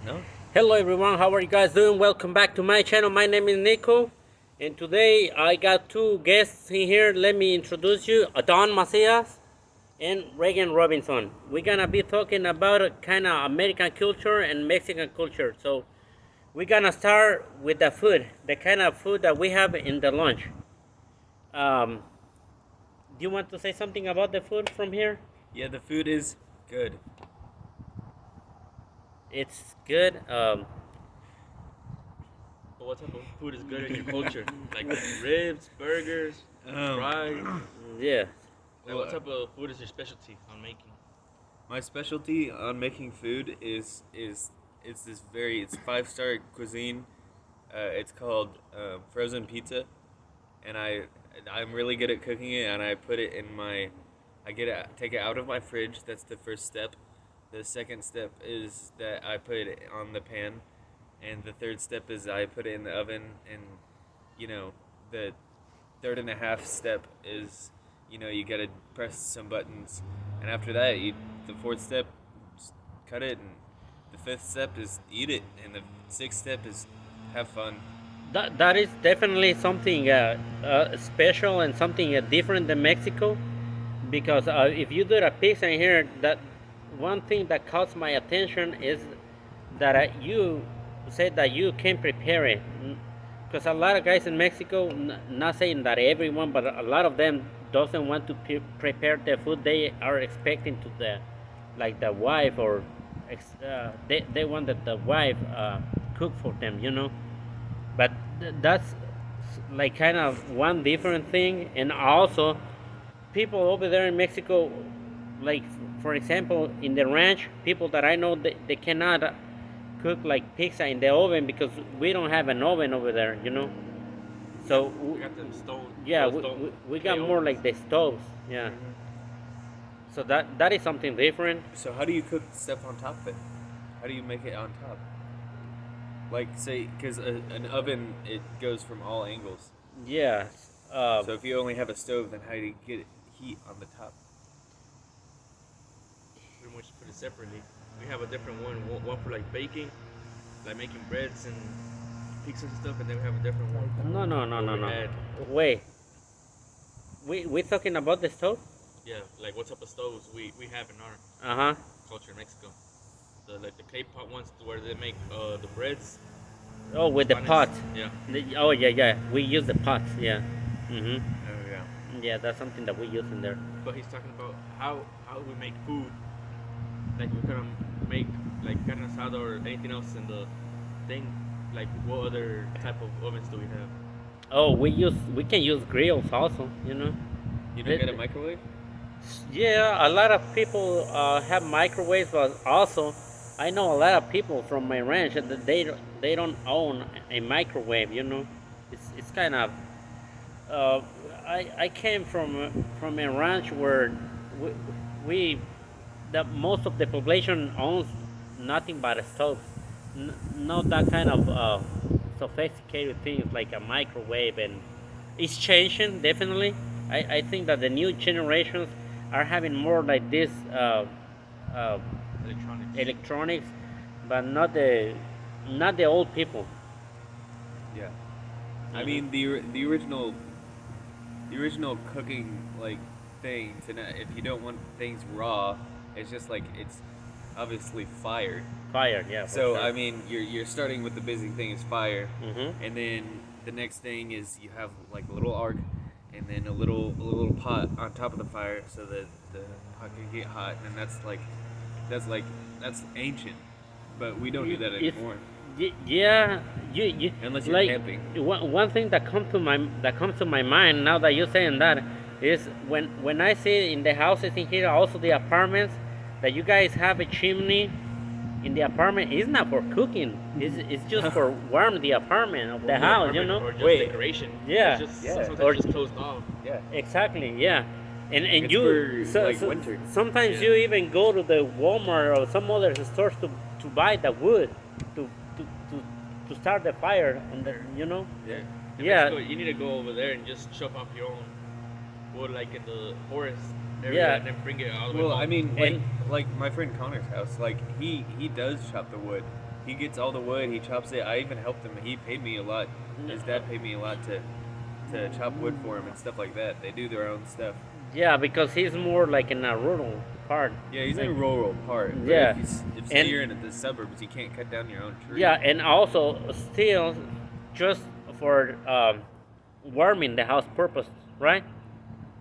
No? Hello everyone, how are you guys doing? Welcome back to my channel. My name is Nico, and today I got two guests in here. Let me introduce you, Don Macias and Reagan Robinson. We're gonna be talking about kind of American culture and Mexican culture. So we're gonna start with the food, the kind of food that we have in the lunch. Do you want to say something about the food from here? Yeah, the food is good. It's good. But what type of food is good in your culture? Like ribs, burgers, fries. Yeah. Like what type of food is your specialty on making? My specialty on making food is it's this very it's 5-star cuisine. It's called frozen pizza, and I'm really good at cooking it. And I put it in my I get it take it out of my fridge. That's the first step. The second step is that I put it on the pan, and the third step is I put it in the oven. And you know the third and a half step is you gotta press some buttons, and after that the fourth step cut it, and the fifth step is eat it, and the sixth step is have fun. That is definitely something special and something different than Mexico, because if you do a pizza in here, that one thing that caught my attention is that you said that you can prepare it, because a lot of guys in Mexico, not saying that everyone, but a lot of them doesn't want to prepare the food they are expecting to the, like the wife, or they want that the wife cook for them. But that's like kind of one different thing. And also people over there in Mexico, like for example in the ranch, people that I know, they cannot cook like pizza in the oven because we don't have an oven over there. So We got them stone, yeah, those we, stone we got clay more ovens. like the stoves. Yeah. So that is something different. So how do you cook stuff on top of it? How do you make it on top? Like say, because an oven it goes from all angles. Yeah. So if you only have a stove, then how do you get heat on the top? Pretty much put it separately. We have a different one for like baking, like making breads and pizzas and stuff, and then we have a different one. No, no, no, where no, we no. add, Wait. We talking about the stove? yeah, like what type of stoves we have in our Uh-huh. culture in Mexico. The clay pot ones where they make the breads. Oh, with the Panes. pot. Yeah. Oh, yeah, yeah. We use the pots. Yeah. Mm-hmm. Oh yeah. Yeah, that's something that we use in there. But he's talking about how we make food. Like we kind of make like carne asada or anything else in the thing. Like what other type of ovens do we have? Oh, we can use grills also. You don't The- get a the- microwave? Yeah, a lot of people have microwaves, but also I know a lot of people from my ranch that they don't own a microwave. It's kind of uh, I came from a ranch where we, we the most of the population owns nothing but stoves, not that kind of sophisticated things like a microwave. And it's changing definitely. I think that the new generations are having more like this uh, Electronics. electronics, but not the old people. Yeah. I Mhm. mean the original cooking like thing to not, if you don't want things raw, it's just like it's obviously fire. Fire, yeah, for So sure. I mean you're starting with the basic thing is fire, Mm-hmm. and then the next thing is you have like a little arc, and then a little pot on top of the fire so that the pot can get hot, and that's ancient, but we don't do that It's anymore yeah, you unless you're like camping. one thing that comes to my mind now that you're saying that is when I see in the houses in here, also the apartments, that you guys have a chimney in the apartment. It's not for cooking. It's just for warm the apartment of the The house. apartment or just Wait. decoration. Yeah. It's just Yeah. sometimes Or just closed off. Yeah. exactly, yeah. And It's you for like winter. sometimes Yeah. you even go to the Walmart or some other stores to buy the wood to to, to, to start the fire on the. Yeah. In Yeah. Mexico, you need to go over there and just chop off your own wood, like in the forest area, Yeah. and then bring it all the way Well, home. I mean, And like my friend Connor's house, like he does chop the wood. he gets all the wood. He chops it. I even helped him. He paid me a lot. His dad paid me a lot to chop wood for him and stuff like that. They do their own stuff. Yeah, because he's more like in a rural part. Yeah, he's in Like, a rural part. But yeah, if say and you're in the suburbs, you can't cut down your own tree. yeah, and also still just for warming the house purpose, right?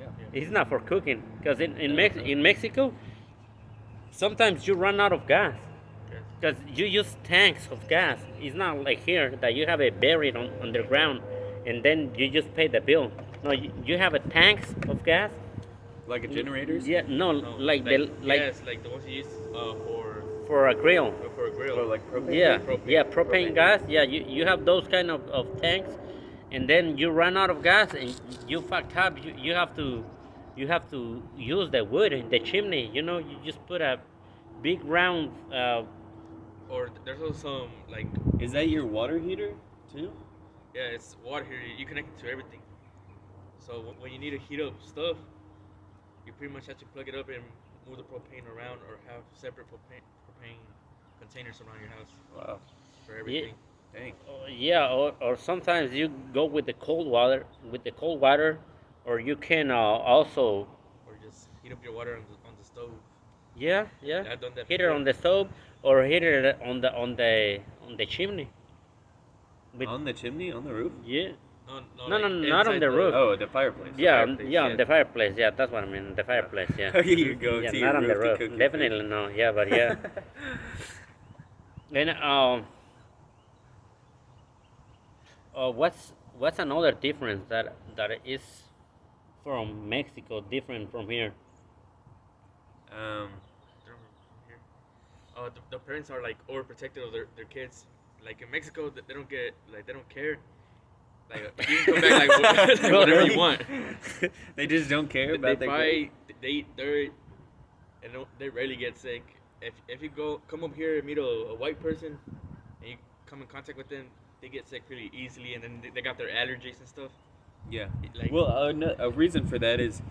Yeah. It's not for cooking because in Mexico sometimes you run out of gas Yes. because you use tanks of gas. It's not like here that you have it buried underground and then you just pay the bill. No, you have a tanks of gas. Like a generators. Yeah, no, No, like the like yes, like the ones you use for a grill. for a grill. Or like propane. Yeah, propane. yeah, propane Propane. gas. Yeah, you have those kind of tanks, and then you run out of gas and you fucked up. You have to use the wood in the chimney. You know, you just put a big round. Or there's also some like Is that your water heater too? yeah, it's water here. You connect it to everything. So when you need to heat up stuff, you pretty much have to plug it up and move the propane around, or have separate propane containers around your house Wow. for everything. Dang. Yeah, or sometimes you go with the cold water, or you can also Or just heat up your water on the stove. yeah I've done that heater before. on the stove or heater on the chimney. With, On the chimney, on the roof. yeah. No, No, like not on inside the roof. Oh, the fireplace. Yeah, fireplace, yeah, yeah. the fireplace. Yeah, that's what I mean. The fireplace. Yeah. You go Yeah, to not your on the roof to roof. cook your Definitely food. no. Yeah, but yeah. And what's another difference that is from Mexico different from here? Um, Here. The parents are like overprotective of their kids. Like in Mexico, they don't get like they don't care. Like you can come back like, like whatever you want. they just don't care They about their fight. They eat dirt, and they rarely get sick. If you come up here and meet a white person, and you come in contact with them, they get sick pretty easily, and then they got their allergies and stuff. Yeah. Like Well, a reason for that is,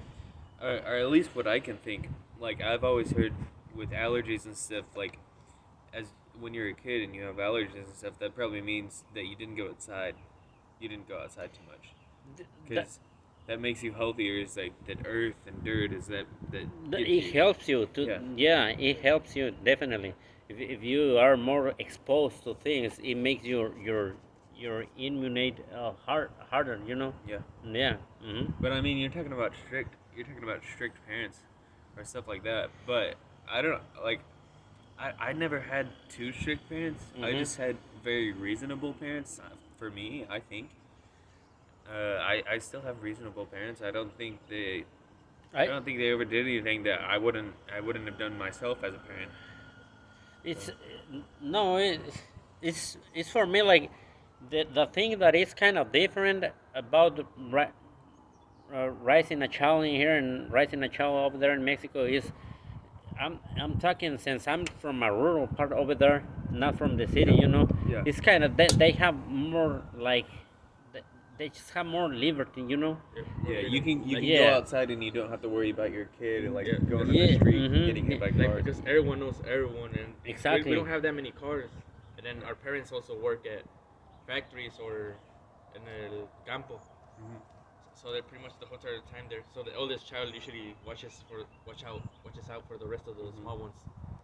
or at least what I can think. Like I've always heard with allergies and stuff, like as when you're a kid and you have allergies and stuff, that probably means that you didn't go outside. You didn't go outside too much because that makes you healthier. Is like that earth and dirt is that gives It helps you to Yeah. yeah, it helps you definitely. If you are more exposed to things, it makes your immunity harder. You know. Yeah. Yeah. Hmm. But I mean, you're talking about strict parents or stuff like that. But I don't like. I never had too strict parents. I Mhm. just had very reasonable parents. For me, I think. I still have reasonable parents. I don't think they. I don't think they ever did anything that I wouldn't have done myself as a parent. It's no, it's for me like the thing that is kind of different about raising a child in here and raising a child over there in Mexico is I'm talking since I'm from a rural part over there, not from the city, you know. Yeah. It's kind of they have more like they just have more liberty, you know. Yeah, you can Yeah. go outside and you don't have to worry about your kid like Yeah. going to Yeah, the street mhm. getting hit by like cars. because everyone knows everyone, and Exactly. we don't have that many cars, and then our parents also work at factories or in el campo, Mhm. so they're pretty much the whole entire time there. So the oldest child usually watches out for the rest of the small ones.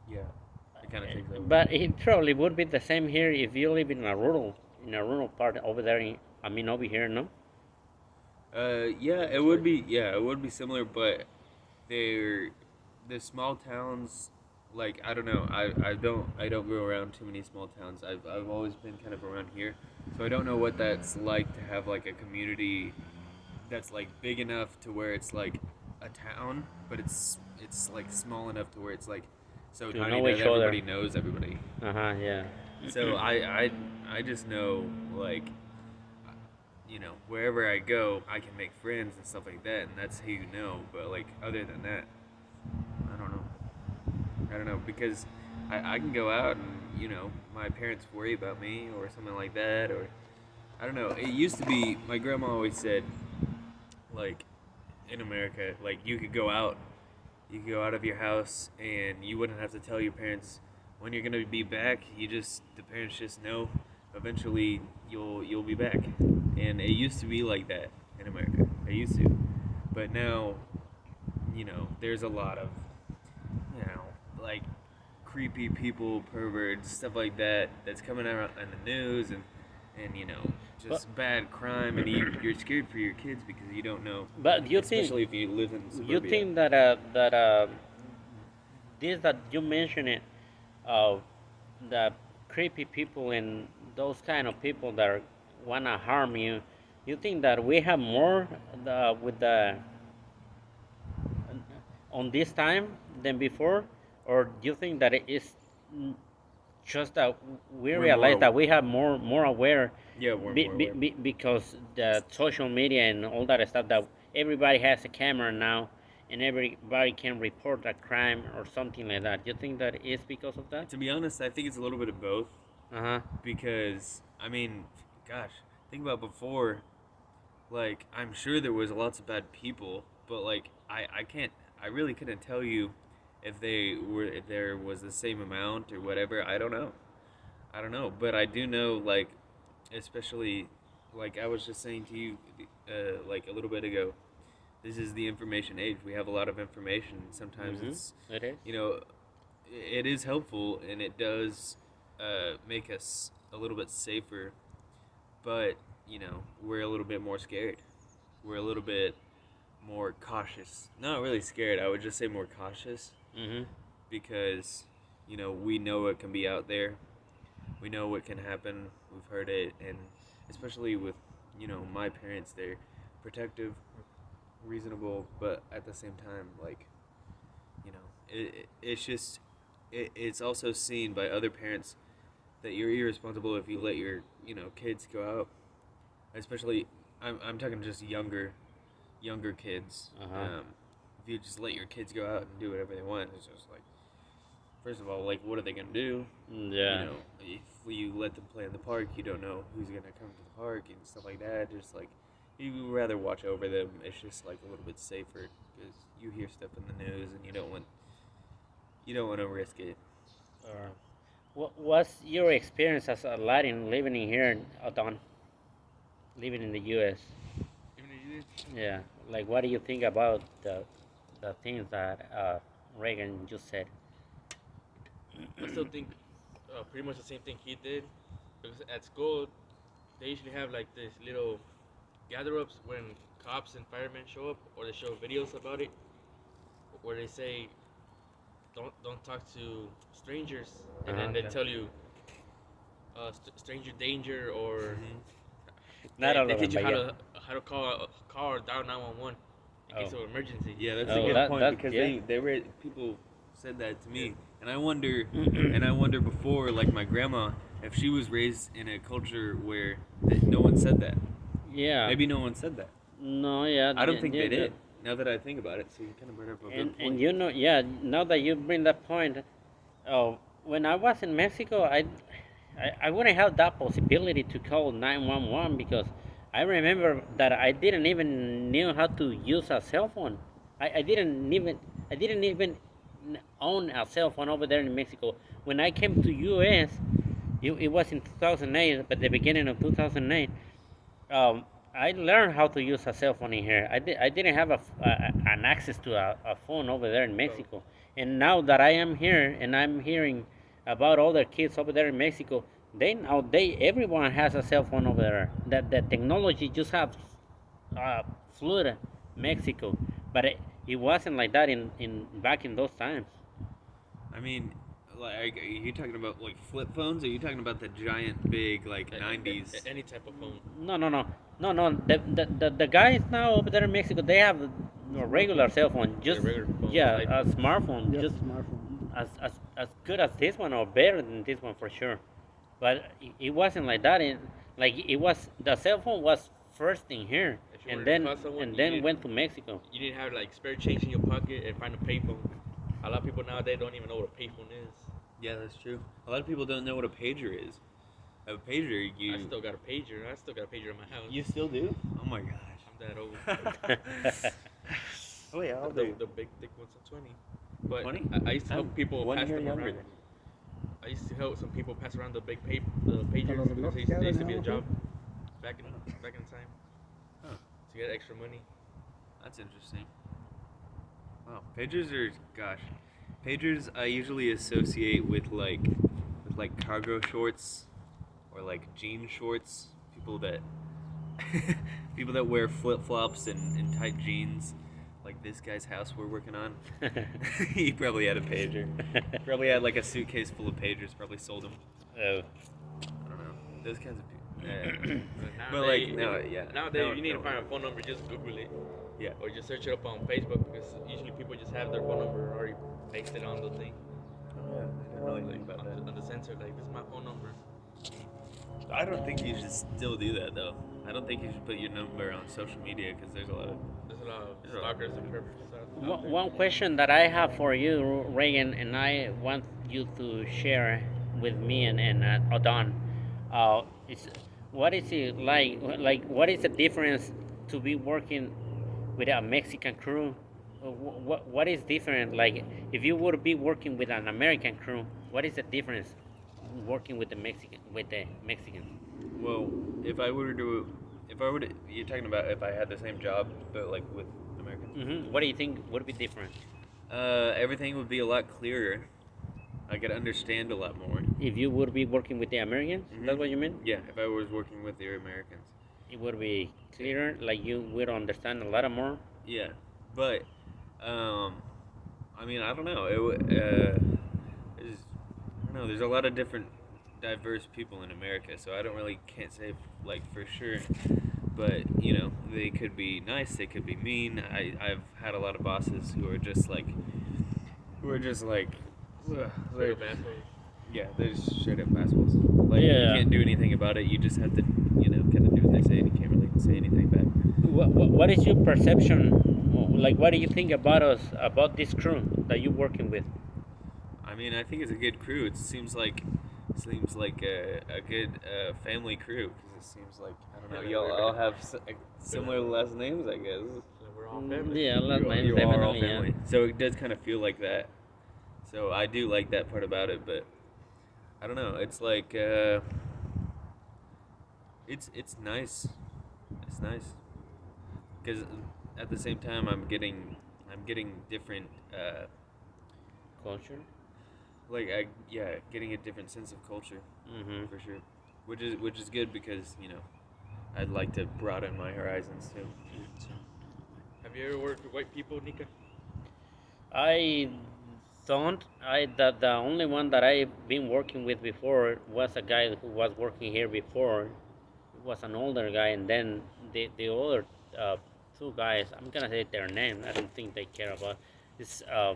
Yeah, it kind of takes over. But it probably would be the same here if you live in a rural part over there. I mean over here, no. Yeah, it would be. Yeah, it would be similar, but they're the small towns. Like I don't know. I don't go around too many small towns. I've always been kind of around here, so I don't know what that's like to have like a community that's like big enough to where it's like a town, but it's like small enough to where it's like so To tiny know that each other. everybody knows everybody. Yeah. So I just know like wherever I go I can make friends and stuff like that, and that's who you know. But like other than that, I don't know because I can go out and my parents worry about me or something like that, or I don't know. It used to be my grandma always said like in America like you could go out of your house and you wouldn't have to tell your parents when you're gonna be back. The parents just know eventually you'll be back, and it used to be like that in America. It used to, but now, there's a lot of, like creepy people, perverts, stuff like that that's coming out in the news, and But just bad crime, and you're scared for your kids because you don't know, but especially if you live in you suburbia. think that this that you mentioned it, uh, the creepy people and those kind of people that wanna harm you, you think that we have more with the on this time than before, or do you think that it is just that we We're more realize that we have more aware Yeah, we're more aware. because the social media and all that stuff that everybody has a camera now and everybody can report a crime or something like that. Do you think that is because of that? To be honest, I think it's a little bit of both, Uh-huh. because I mean, gosh, think about before. Like, I'm sure there was lots of bad people, but like I really couldn't tell you if there was the same amount or whatever. I don't know, but I do know, like, especially, like I was just saying to you, like a little bit ago. This is the information age. We have a lot of information. Sometimes Mm-hmm. it's, It is. you know, it is helpful, and it does make us a little bit safer, but we're a little bit more scared. We're a little bit more cautious. Not really scared. I would just say more cautious, Mm-hmm. because we know it can be out there. We know what can happen. We've heard it, and especially with my parents, they're protective, reasonable, but at the same time, like, it's just it's also seen by other parents that you're irresponsible if you let your kids go out, especially I'm talking just younger kids. Uh-huh. If you just let your kids go out and do whatever they want, it's just like, first of all, like, what are they gonna do? Yeah. If you let them play in the park, you don't know who's gonna come to the park and stuff like that. Just like, you would rather watch over them. It's just like a little bit safer, because you hear stuff in the news and you don't want to risk it. What's your experience as a Latin living in here in Adon, living in the U.S.? Even if you Yeah, like what do you think about the things that Reagan just said? I still think pretty much the same thing he did. Because at school, they usually have like this little gather ups when cops and firemen show up, or they show videos about it, where they say, don't talk to strangers, and then they Okay. tell you stranger danger, or Not all they of them, teach you but yeah. how to call or dial 911 in case Oh, of emergency. Yeah, that's a oh, good point, that because yeah. they were people said that to me, and Mm-hmm. I wonder before, like my grandma, if she was raised in a culture where no one said that. Yeah. Maybe no one said that. No, yeah, I don't think yeah, they did. Now that I think about it, so you kind of brought up a good and point. yeah, now that you bring that point, oh, when I was in Mexico, I wouldn't have that possibility to call 911 because I remember that I didn't even know how to use a cell phone. I didn't even own a cell phone over there in Mexico. When I came to US, it was in 2008, but the beginning of 2008. I learned how to use a cell phone in here. I didn't have an access to a phone over there in So Mexico. And now that I am here and I'm hearing about other kids over there in Mexico, everyone has a cell phone over there. That the technology just have fluid Mexico, but it wasn't like that in back in those times. I mean, like, are you talking about like flip phones? Or are you talking about the giant, big, like, '90s? any type of phone. No. The guys now over there in Mexico, they have a regular cell phone. Yeah, Just regular phone, yeah, a iPhone. smartphone. Just Just smartphone. as good as this one or better than this one for sure. But it wasn't like that. Like it was the cell phone was first in here, If you wanted to call someone, and then went to Mexico. you need to have like spare change in your pocket and find a payphone. A lot of people nowadays don't even know what a payphone is. Yeah, that's true. A lot of people don't know what a pager is. A pager, I still got a pager. I still got a pager in my house. you still do? Oh my gosh. I'm that old. Oh yeah, I'll the, do. the big thick ones are 20. But 20? I used to help people One pass year them younger around. than I used to help some people pass around the big the pagers because they used to be a job back in time Huh. to get extra money. That's interesting. Wow, pagers are gosh, pagers I usually associate with like cargo shorts or like jean shorts. People that wear flip flops and tight jeans, like this guy's house we're working on. He probably had a pager. Probably had like a suitcase full of pagers. Probably sold them. Oh. I don't know. Those kinds of people. But But like no, yeah. nowadays, No, if you need no. to find a phone number, just Google it. Yeah. Or just search it up on Facebook because usually people just have their phone number already pasted on the thing. Oh, yeah. I didn't really think about that. On the sensor, like this is my phone number. I don't think you should still do that though. I don't think you should put your number on social media because there's a lot of. There's a lot of There's a lot of- stalkers and perverts out there. One question that I have for you, Reagan, and I want you to share with me and Adon, is what is it like? Like, what is the difference to be working with a Mexican crew? What is different? Like, if you would be working with an American crew, what is the difference working with the Mexicans? Well, you're talking about if I had the same job but like with Americans. What do you think would be different Everything would be a lot clearer. I could understand a lot more. if you would be working with the Americans? That's what you mean? Yeah, if I was working with the Americans. It would be clearer, like you would understand a lot more. Yeah, but I mean, I don't know. I don't know. There's a lot of different diverse people in America, so I don't really can't say like for sure. But you know, they could be nice, they could be mean. I've had a lot of bosses who are just like, ugh, they're, yeah, they're just straight up assholes. Like you Yeah. can't do anything about it. You just have to, you know, kind of do what they say, and you can't really say anything back. What is your perception? Like, what do you think about us, about this crew that you're working with? I mean, I think it's a good crew. It seems like a good family crew because it seems like I don't know. Y'all all have similar last names, I guess. We're all family. Yeah, last name You are all definitely, family, so it does kind of feel like that. So I do like that part about it, but I don't know. It's like it's nice. It's nice because at the same time I'm getting different Culture. getting a different sense of culture Mm-hmm. for sure, which is good because you know I'd like to broaden my horizons too. Have you ever worked with white people, Nika? I don't. The only one that I've been working with before was a guy who was working here before. He was an older guy, and then the other two guys. I'm gonna say their name. I don't think they care about. It's a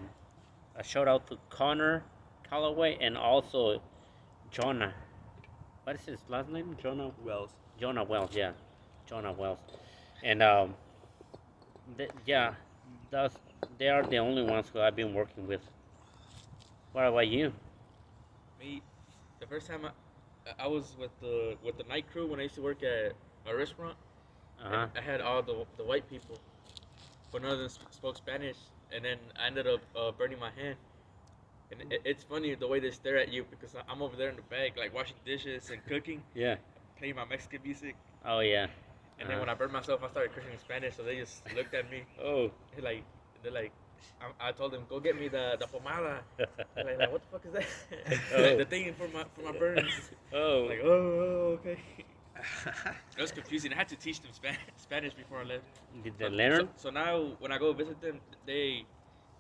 shout out to Connor Calloway and also Jonah. What is his last name? Wells. Jonah Wells. Yeah, Jonah Wells. And yeah, that's they are the only ones who I've been working with. What about you? Me, the first time I was with the night crew when I used to work at a restaurant. Uh-huh. I had all the white people, but none of them spoke Spanish, and then I ended up burning my hand. And it's funny the way they stare at you because I'm over there in the back, like washing dishes and cooking, Yeah. playing my Mexican music. Oh yeah. And then when I burned myself, I started cursing in Spanish, so they just looked at me. Oh. They're like, I told them, go get me the pomada. They're like, what the fuck is that? Oh. The thing for my burns. Oh. Like, oh, okay. It was confusing. I had to teach them Spanish before I left. Did they learn? So now when I go visit them, they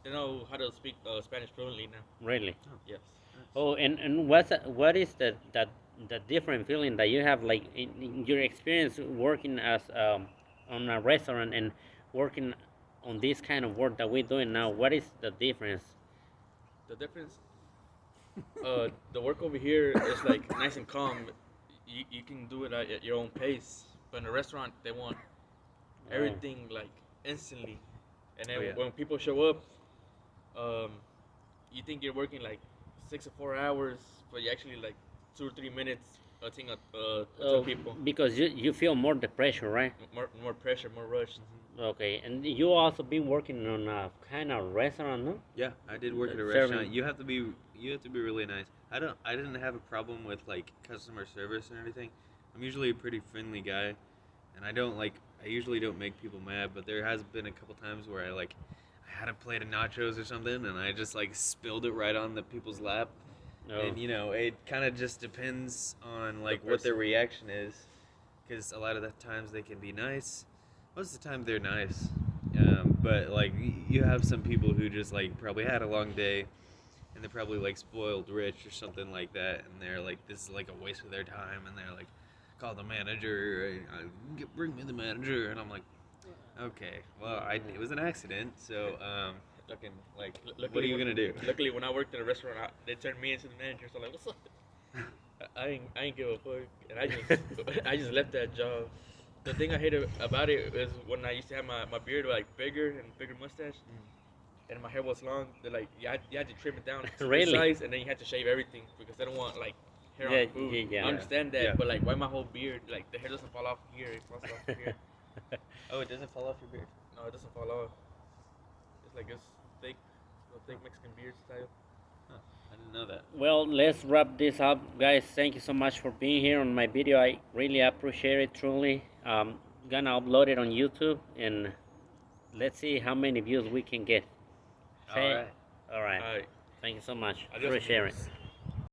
know how to speak Spanish fluently now. Really? Yes. Oh, and what is the different feeling that you have, like in your experience working as on a restaurant and working on this kind of work that we're doing now? What is the difference? The difference, the work over here is like nice and calm. You can do it at your own pace. But in a restaurant, they want everything like instantly. And then when people show up, you think you're working like 6 or 4 hours, but you actually like 2 or 3 minutes. Thing some people. Because you feel more the pressure, right? More pressure, more rush. Okay, and you also been working on a kind of restaurant, no? Yeah, I did work at a Serving. restaurant. You have to be really nice. I didn't have a problem with like customer service and everything. I'm usually a pretty friendly guy, and I usually don't make people mad. But there has been a couple times where I had a plate of nachos or something, and I just like spilled it right on the people's lap. Oh. And it kind of just depends on like what person. their reaction is, because a lot of the times they can be nice. Most of the time they're nice, but like you have some people who just like probably had a long day, and they're probably like spoiled rich or something like that, and they're like, this is like a waste of their time, and they're like, call the manager, bring me the manager, and I'm like, okay, well, it was an accident, so fucking like, what are you gonna do? Luckily, when I worked in a restaurant, they turned me into the manager. So I'm like, what's up? I ain't give a fuck, and I just left that job. The thing I hated about it is when I used to have my beard like bigger and bigger mustache, and my hair was long. They're like, you had to trim it down to Really? the size, and then you had to shave everything because they don't want like hair Yeah, on food. yeah. I understand that, Yeah. but like, why my whole beard? Like the hair doesn't fall off here; it falls off here. Oh, it doesn't fall off your beard. No, it doesn't fall off. It's like it's thick, thick Mexican beard style. Huh, I didn't know that. Well, let's wrap this up, guys. Thank you so much for being here on my video. I really appreciate it, truly. Gonna upload it on YouTube, and let's see how many views we can get. All right. All right. All right. Thank you so much Adios, for sharing. amigos.